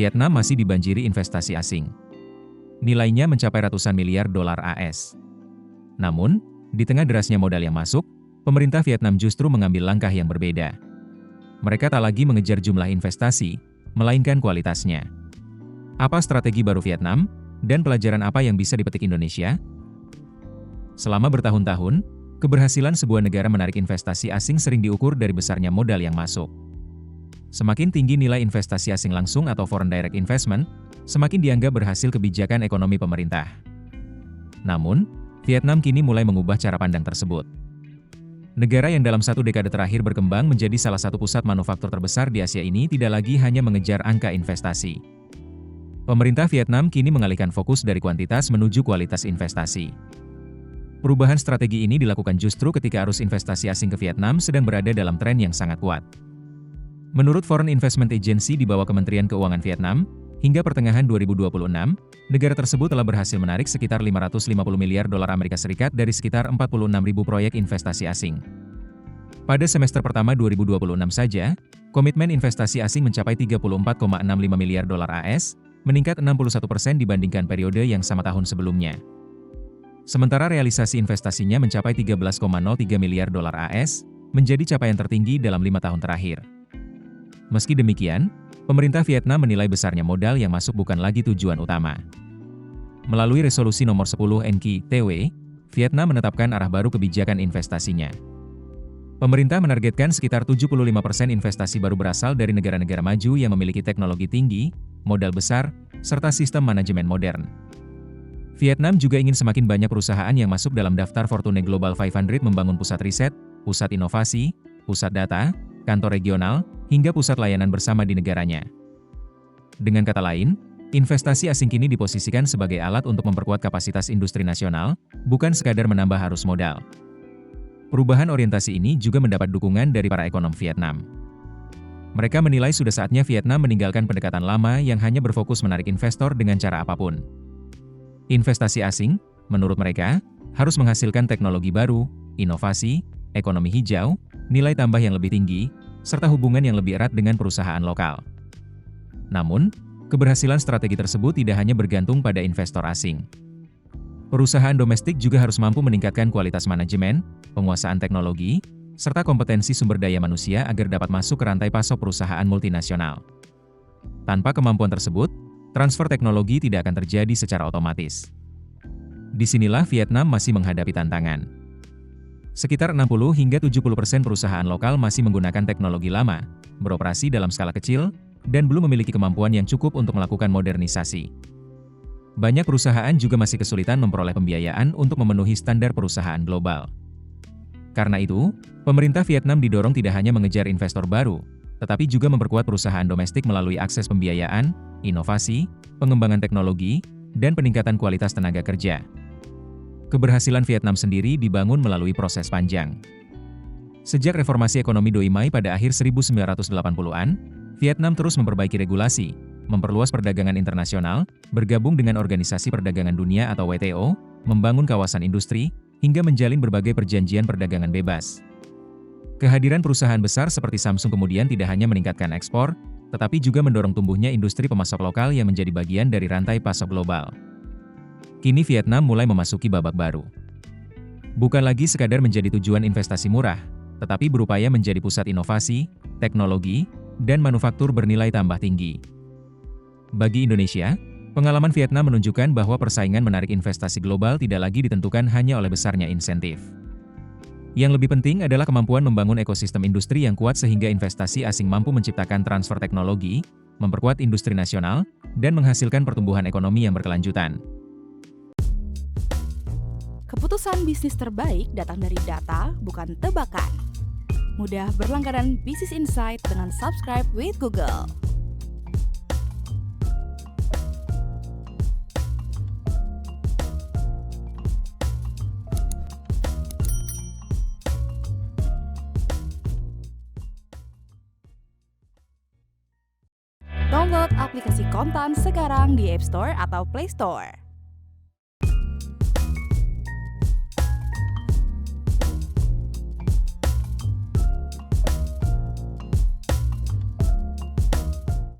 Vietnam masih dibanjiri investasi asing. Nilainya mencapai ratusan miliar dolar AS. Namun, di tengah derasnya modal yang masuk, pemerintah Vietnam justru mengambil langkah yang berbeda. Mereka tak lagi mengejar jumlah investasi, melainkan kualitasnya. Apa strategi baru Vietnam, dan pelajaran apa yang bisa dipetik Indonesia? Selama bertahun-tahun, keberhasilan sebuah negara menarik investasi asing sering diukur dari besarnya modal yang masuk. Semakin tinggi nilai investasi asing langsung atau foreign direct investment, semakin dianggap berhasil kebijakan ekonomi pemerintah. Namun, Vietnam kini mulai mengubah cara pandang tersebut. Negara yang dalam satu dekade terakhir berkembang menjadi salah satu pusat manufaktur terbesar di Asia ini tidak lagi hanya mengejar angka investasi. Pemerintah Vietnam kini mengalihkan fokus dari kuantitas menuju kualitas investasi. Perubahan strategi ini dilakukan justru ketika arus investasi asing ke Vietnam sedang berada dalam tren yang sangat kuat. Menurut Foreign Investment Agency di bawah Kementerian Keuangan Vietnam, hingga pertengahan 2026, negara tersebut telah berhasil menarik sekitar 550 miliar dolar Amerika Serikat dari sekitar 46.000 proyek investasi asing. Pada semester pertama 2026 saja, komitmen investasi asing mencapai 34,65 miliar dolar AS, meningkat 61% dibandingkan periode yang sama tahun sebelumnya. Sementara realisasi investasinya mencapai 13,03 miliar dolar AS, menjadi capaian tertinggi dalam 5 tahun terakhir. Meski demikian, pemerintah Vietnam menilai besarnya modal yang masuk bukan lagi tujuan utama. Melalui resolusi nomor 10 NQ-TW, Vietnam menetapkan arah baru kebijakan investasinya. Pemerintah menargetkan sekitar 75% investasi baru berasal dari negara-negara maju yang memiliki teknologi tinggi, modal besar, serta sistem manajemen modern. Vietnam juga ingin semakin banyak perusahaan yang masuk dalam daftar Fortune Global 500 membangun pusat riset, pusat inovasi, pusat data, kantor regional, hingga pusat layanan bersama di negaranya. Dengan kata lain, investasi asing kini diposisikan sebagai alat untuk memperkuat kapasitas industri nasional, bukan sekadar menambah arus modal. Perubahan orientasi ini juga mendapat dukungan dari para ekonom Vietnam. Mereka menilai sudah saatnya Vietnam meninggalkan pendekatan lama yang hanya berfokus menarik investor dengan cara apapun. Investasi asing, menurut mereka, harus menghasilkan teknologi baru, inovasi, ekonomi hijau, nilai tambah yang lebih tinggi, serta hubungan yang lebih erat dengan perusahaan lokal. Namun, keberhasilan strategi tersebut tidak hanya bergantung pada investor asing. Perusahaan domestik juga harus mampu meningkatkan kualitas manajemen, penguasaan teknologi, serta kompetensi sumber daya manusia agar dapat masuk ke rantai pasok perusahaan multinasional. Tanpa kemampuan tersebut, transfer teknologi tidak akan terjadi secara otomatis. Disinilah Vietnam masih menghadapi tantangan. Sekitar 60 hingga 70% perusahaan lokal masih menggunakan teknologi lama, beroperasi dalam skala kecil, dan belum memiliki kemampuan yang cukup untuk melakukan modernisasi. Banyak perusahaan juga masih kesulitan memperoleh pembiayaan untuk memenuhi standar perusahaan global. Karena itu, pemerintah Vietnam didorong tidak hanya mengejar investor baru, tetapi juga memperkuat perusahaan domestik melalui akses pembiayaan, inovasi, pengembangan teknologi, dan peningkatan kualitas tenaga kerja. Keberhasilan Vietnam sendiri dibangun melalui proses panjang. Sejak reformasi ekonomi Doi Mai pada akhir 1980-an, Vietnam terus memperbaiki regulasi, memperluas perdagangan internasional, bergabung dengan Organisasi Perdagangan Dunia atau WTO, membangun kawasan industri, hingga menjalin berbagai perjanjian perdagangan bebas. Kehadiran perusahaan besar seperti Samsung kemudian tidak hanya meningkatkan ekspor, tetapi juga mendorong tumbuhnya industri pemasok lokal yang menjadi bagian dari rantai pasok global. Kini Vietnam mulai memasuki babak baru. Bukan lagi sekadar menjadi tujuan investasi murah, tetapi berupaya menjadi pusat inovasi, teknologi, dan manufaktur bernilai tambah tinggi. Bagi Indonesia, pengalaman Vietnam menunjukkan bahwa persaingan menarik investasi global tidak lagi ditentukan hanya oleh besarnya insentif. Yang lebih penting adalah kemampuan membangun ekosistem industri yang kuat sehingga investasi asing mampu menciptakan transfer teknologi, memperkuat industri nasional, dan menghasilkan pertumbuhan ekonomi yang berkelanjutan. Keputusan bisnis terbaik datang dari data, bukan tebakan. Mudah berlangganan Business Insight dengan subscribe with Google. Download aplikasi Kontan sekarang di App Store atau Play Store.